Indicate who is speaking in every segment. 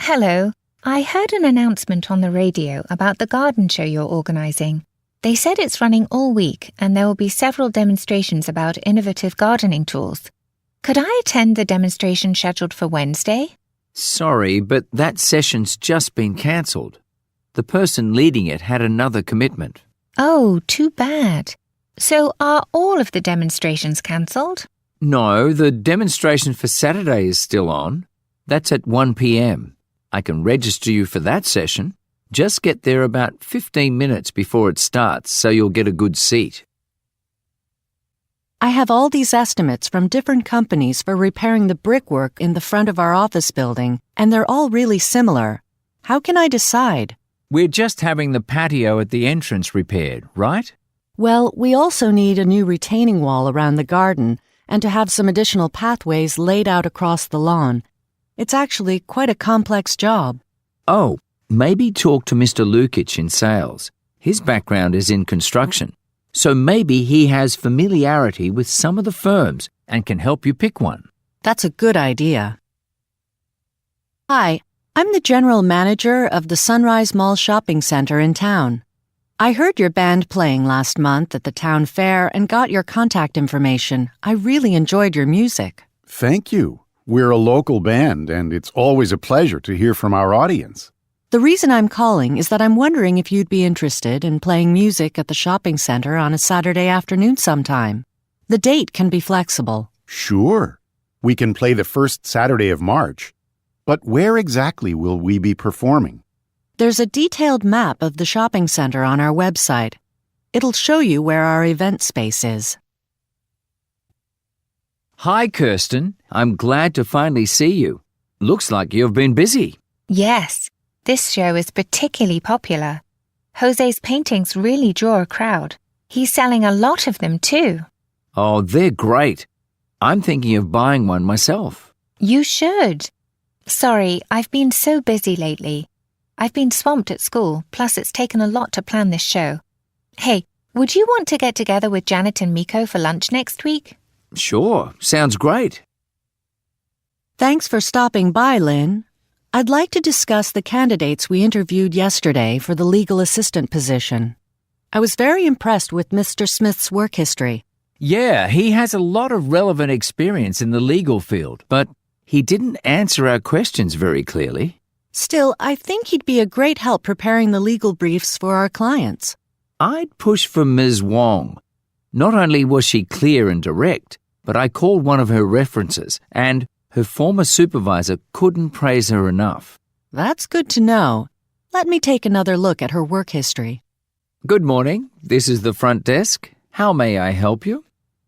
Speaker 1: Hello. I heard an announcement on the radio about the garden show you're organising. They said it's running all week and there will be several demonstrations about innovative gardening tools. Could I attend the demonstration scheduled for Wednesday?
Speaker 2: Sorry, but that session's just been cancelled. The person leading it had another commitment.
Speaker 1: Oh, too bad. So are all of the demonstrations cancelled?
Speaker 2: No, the demonstration for Saturday is still on. That's at 1 p.m. I can register you for that session. Just get there about 15 minutes before it starts so you'll get a good seat.
Speaker 3: I have all these estimates from different companies for repairing the brickwork in the front of our office building, and they're all really similar. How can I decide?
Speaker 2: We're just having the patio at the entrance repaired, right?
Speaker 3: Well, we also need a new retaining wall around the garden and to have some additional pathways laid out across the lawn. It's actually quite a complex job.
Speaker 2: Oh, maybe talk to Mr. Lukic in sales. His background is in construction, so maybe he has familiarity with some of the firms and can help you pick one.
Speaker 3: That's a good idea. Hi, I'm the general manager of the Sunrise Mall Shopping Center in town. I heard your band playing last month at the town fair and got your contact information. I really enjoyed your music.
Speaker 4: Thank you. We're a local band, and it's always a pleasure to hear from our audience.
Speaker 3: The reason I'm calling is that I'm wondering if you'd be interested in playing music at the shopping center on a Saturday afternoon sometime. The date can be flexible.
Speaker 4: Sure. We can play the first Saturday of March. But where exactly will we be performing?
Speaker 3: There's a detailed map of the shopping center on our website. It'll show you where our event space is.
Speaker 2: Hi, Kirsten. I'm glad to finally see you. Looks like you've been busy.
Speaker 1: Yes, this show is particularly popular. Jose's paintings really draw a crowd. He's selling a lot of them too.
Speaker 2: Oh, they're great. I'm thinking of buying one myself.
Speaker 1: You should. Sorry, I've been so busy lately. I've been swamped at school, plus it's taken a lot to plan this show. Hey, would you want to get together with Janet and Miko for lunch next week?
Speaker 2: Sure, sounds great.
Speaker 3: Thanks for stopping by, Lynn. I'd like to discuss the candidates we interviewed yesterday for the legal assistant position. I was very impressed with Mr. Smith's work history.
Speaker 2: Yeah, he has a lot of relevant experience in the legal field, but he didn't answer our questions very clearly.
Speaker 3: Still, I think he'd be a great help preparing the legal briefs for our clients.
Speaker 2: I'd push for Ms. Wong. Not only was she clear and direct, but I called one of her references, and her former supervisor couldn't praise her enough.
Speaker 3: That's good to know. Let me take another look at her work history.
Speaker 2: Good morning. This is the front desk. How may I help you?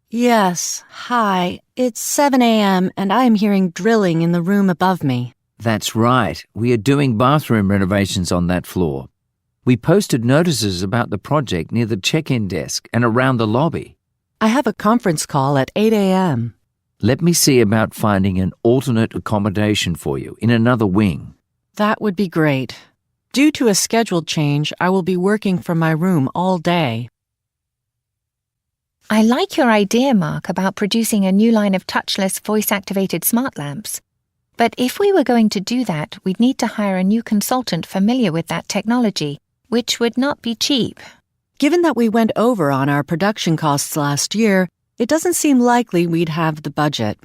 Speaker 3: Yes, hi. It's 7 a.m. and I'm hearing drilling in the room above me.
Speaker 2: That's right. We are doing bathroom renovations on that floor. We posted notices about the project near the check-in desk and around the lobby.
Speaker 3: I have a conference call at 8 a.m.
Speaker 2: Let me see about finding an alternate accommodation for you in another wing.
Speaker 3: That would be great. Due to a scheduled change, I will be working from my room all day.
Speaker 1: I like your idea, Mark, about producing a new line of touchless voice-activated smart lamps. But if we were going to do that, we'd need to hire a new consultant familiar with that technology, which would not be cheap.
Speaker 3: Given that we went over on our production costs last year, it doesn't seem likely we'd have the budget.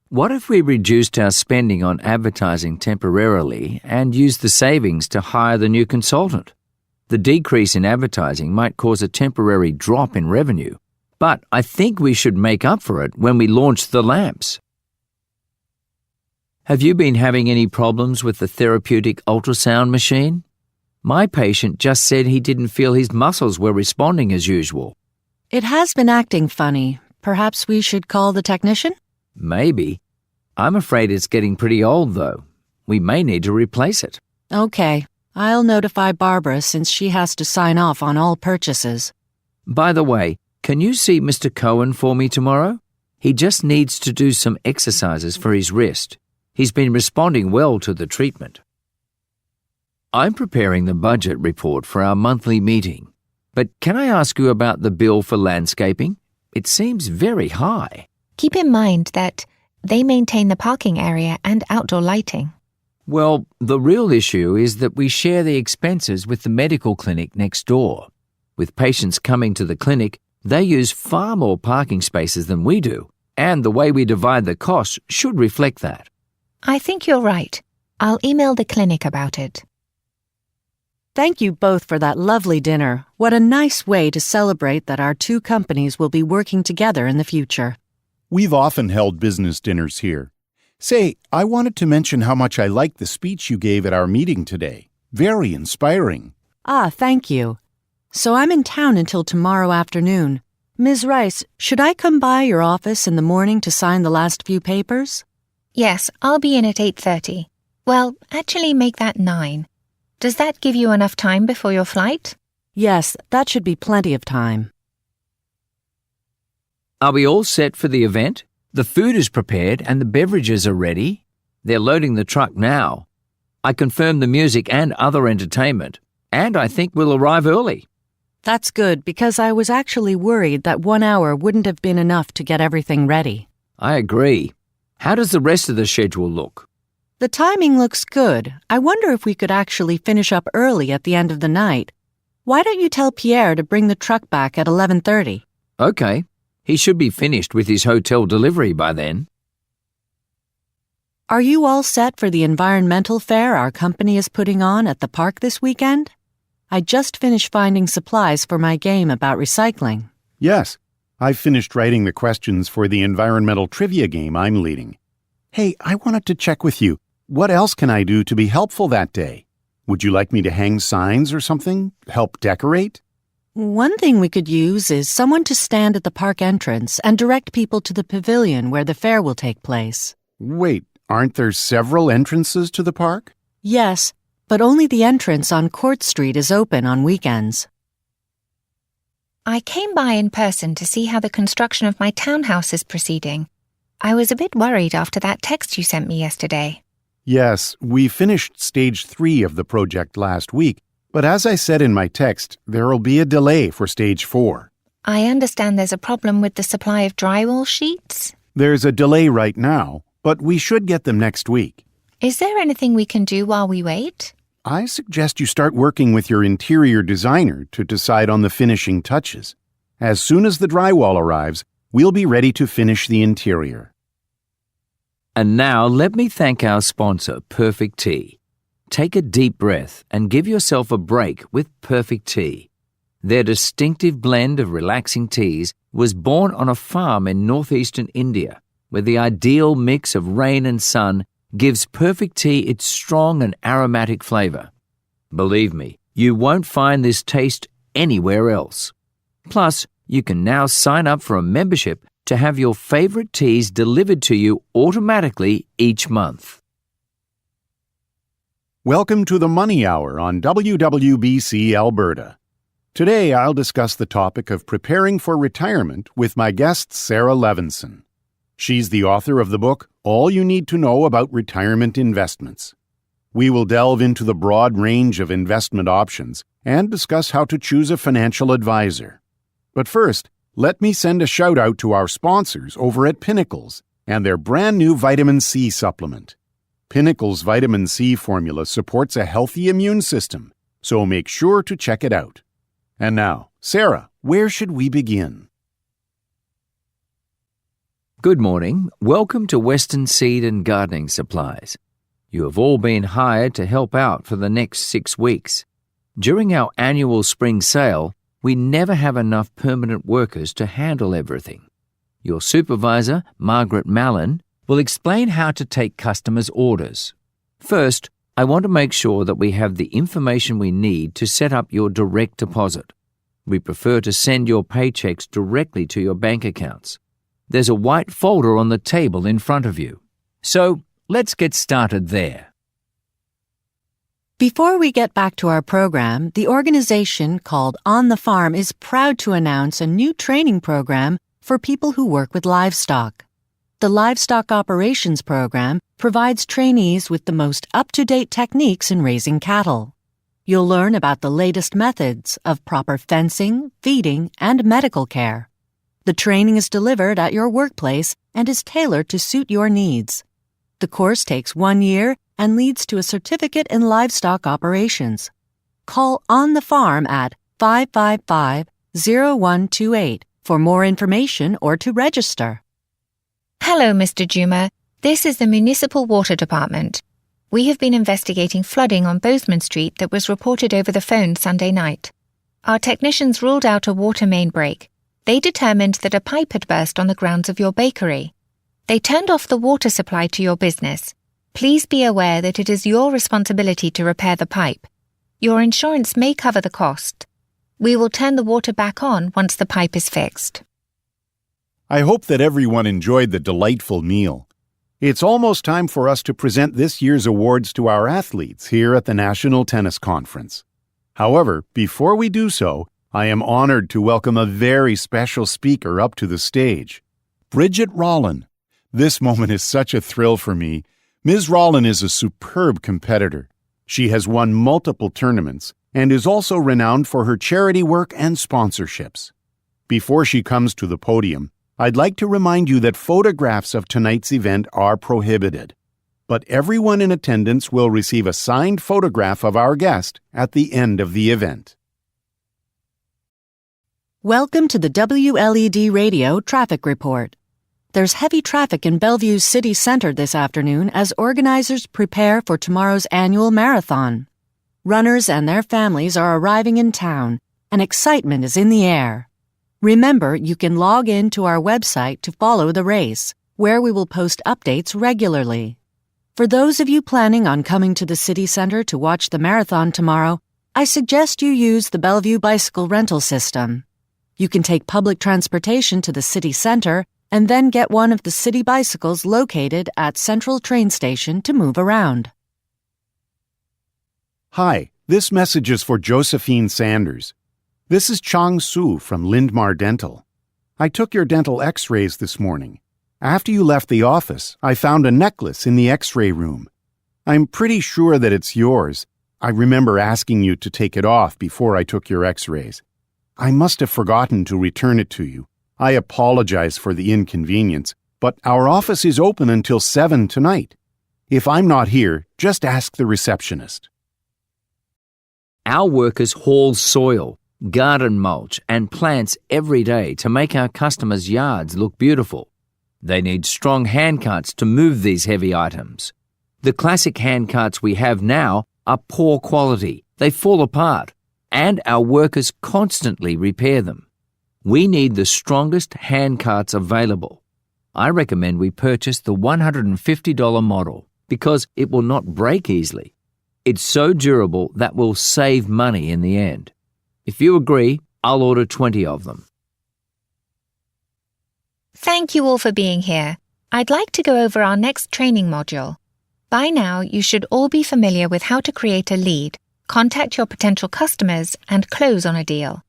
Speaker 2: What if we reduced our spending on advertising temporarily and used the savings to hire the new consultant? The decrease in advertising might cause a temporary drop in revenue, but I think we should make up for it when we launch the lamps. Have you been having any problems with the therapeutic ultrasound machine? My patient just said he didn't feel his muscles were responding as usual.
Speaker 3: It has been acting funny. Perhaps we should call the technician?
Speaker 2: Maybe. I'm afraid it's getting pretty old, though. We may need to replace it.
Speaker 3: Okay. I'll notify Barbara since she has to sign off on all purchases.
Speaker 2: By the way, can you see Mr. Cohen for me tomorrow? He just needs to do some exercises for his wrist. He's been responding well to the treatment. I'm preparing the budget report for our monthly meeting. But can I ask you about the bill for landscaping? It seems very high.
Speaker 1: Keep in mind that they maintain the parking area and outdoor lighting.
Speaker 2: Well, the real issue is that we share the expenses with the medical clinic next door. With patients coming to the clinic, they use far more parking spaces than we do, and the way we divide the costs should reflect that.
Speaker 1: I think you're right. I'll email the clinic about it.
Speaker 3: Thank you both for that lovely dinner. What a nice way to celebrate that our two companies will be working together in the future.
Speaker 4: We've often held business dinners here. Say, I wanted to mention how much I liked the speech you gave at our meeting today. Very inspiring.
Speaker 3: Ah, thank you. So I'm in town until tomorrow afternoon. Ms. Rice, should I come by your office in the morning to sign the last few papers?
Speaker 1: Yes, I'll be in at 8:30. Well, actually make that 9. Does that give you enough time before your flight?
Speaker 3: Yes, that should be plenty of time.
Speaker 2: Are we all set for the event? The food is prepared and the beverages are ready. They're loading the truck now. I confirmed the music and other entertainment, and I think we'll arrive early.
Speaker 3: That's good, because I was actually worried that 1 hour wouldn't have been enough to get everything ready.
Speaker 2: I agree. How does the rest of the schedule look?
Speaker 3: The timing looks good. I wonder if we could actually finish up early at the end of the night. Why don't you tell Pierre to bring the truck back at 11:30?
Speaker 2: Okay. He should be finished with his hotel delivery by then.
Speaker 3: Are you all set for the environmental fair our company is putting on at the park this weekend? I just finished finding supplies for my game about recycling.
Speaker 4: Yes, I've finished writing the questions for the environmental trivia game I'm leading. Hey, I wanted to check with you. What else can I do to be helpful that day? Would you like me to hang signs or something? Help decorate?
Speaker 3: One thing we could use is someone to stand at the park entrance and direct people to the pavilion where the fair will take place.
Speaker 4: Wait, aren't there several entrances to the park?
Speaker 3: Yes, but only the entrance on Court Street is open on weekends.
Speaker 1: I came by in person to see how the construction of my townhouse is proceeding. I was a bit worried after that text you sent me yesterday.
Speaker 4: Yes, we finished stage 3 of the project last week, but as I said in my text, there'll be a delay for stage 4.
Speaker 1: I understand there's a problem with the supply of drywall sheets.
Speaker 4: There's a delay right now, but we should get them next week.
Speaker 1: Is there anything we can do while we wait?
Speaker 4: I suggest you start working with your interior designer to decide on the finishing touches. As soon as the drywall arrives, we'll be ready to finish the interior.
Speaker 2: And now let me thank our sponsor, Perfect Tea. Take a deep breath and give yourself a break with Perfect Tea. Their distinctive blend of relaxing teas was born on a farm in northeastern India, where the ideal mix of rain and sun gives Perfect Tea its strong and aromatic flavor. Believe me, you won't find this taste anywhere else. Plus, you can now sign up for a membership to have your favorite teas delivered to you automatically each month.
Speaker 4: Welcome to the Money Hour on WWBC Alberta. Today I'll discuss the topic of preparing for retirement with my guest Sarah Levinson. She's the author of the book All You Need to Know About Retirement Investments. We will delve into the broad range of investment options and discuss how to choose a financial advisor. But first, let me send a shout out to our sponsors over at Pinnacles and their brand new vitamin C supplement. Pinnacle's vitamin C formula supports a healthy immune system, so make sure to check it out. And now, Sarah, where should we begin?
Speaker 2: Good morning. Welcome to Western Seed and Gardening Supplies. You have all been hired to help out for the next 6 weeks. During our annual spring sale, we never have enough permanent workers to handle everything. Your supervisor, Margaret Mallon, will explain how to take customers' orders. First, I want to make sure that we have the information we need to set up your direct deposit. We prefer to send your paychecks directly to your bank accounts. There's a white folder on the table in front of you. So, let's get started there.
Speaker 3: Before we get back to our program, the organization called On the Farm is proud to announce a new training program for people who work with livestock. The Livestock Operations Program provides trainees with the most up-to-date techniques in raising cattle. You'll learn about the latest methods of proper fencing, feeding, and medical care. The training is delivered at your workplace and is tailored to suit your needs. The course takes 1 year and leads to a certificate in livestock operations. Call On the Farm at 555-0128 for more information or to register.
Speaker 1: Hello, Mr. Juma. This is the Municipal Water Department. We have been investigating flooding on Bozeman Street that was reported over the phone Sunday night. Our technicians ruled out a water main break. They determined that a pipe had burst on the grounds of your bakery. They turned off the water supply to your business. Please be aware that it is your responsibility to repair the pipe. Your insurance may cover the cost. We will turn the water back on once the pipe is fixed.
Speaker 4: I hope that everyone enjoyed the delightful meal. It's almost time for us to present this year's awards to our athletes here at the National Tennis Conference. However, before we do so, I am honored to welcome a very special speaker up to the stage, Bridget Rollin. This moment is such a thrill for me. Ms. Rollin is a superb competitor. She has won multiple tournaments and is also renowned for her charity work and sponsorships. Before she comes to the podium, I'd like to remind you that photographs of tonight's event are prohibited, but everyone in attendance will receive a signed photograph of our guest at the end of the event.
Speaker 3: Welcome to the WLED Radio Traffic Report. There's heavy traffic in Bellevue's city center this afternoon as organizers prepare for tomorrow's annual marathon. Runners and their families are arriving in town, and excitement is in the air. Remember, you can log in to our website to follow the race, where we will post updates regularly. For those of you planning on coming to the city center to watch the marathon tomorrow, I suggest you use the Bellevue bicycle rental system. You can take public transportation to the city center and then get one of the city bicycles located at Central Train Station to move around.
Speaker 4: Hi, this message is for Josephine Sanders. This is Chang Su from Lindmar Dental. I took your dental x-rays this morning. After you left the office, I found a necklace in the x-ray room. I'm pretty sure that it's yours. I remember asking you to take it off before I took your x-rays. I must have forgotten to return it to you. I apologize for the inconvenience, but our office is open until 7 tonight. If I'm not here, just ask the receptionist.
Speaker 2: Our workers haul soil, garden mulch, and plants every day to make our customers' yards look beautiful. They need strong handcarts to move these heavy items. The classic handcarts we have now are poor quality. They fall apart, and our workers constantly repair them. We need the strongest handcarts available. I recommend we purchase the $150 model because it will not break easily. It's so durable that will save money in the end. If you agree, I'll order 20 of them.
Speaker 1: Thank you all for being here. I'd like to go over our next training module. By now, you should all be familiar with how to create a lead, contact your potential customers, and close on a deal.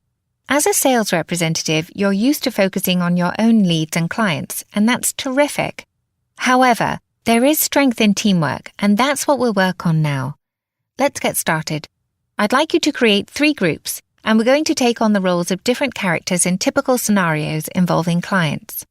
Speaker 1: As a sales representative, you're used to focusing on your own leads and clients, and that's terrific. However, there is strength in teamwork, and that's what we'll work on now. Let's get started. I'd like you to create 3 groups, and we're going to take on the roles of different characters in typical scenarios involving clients.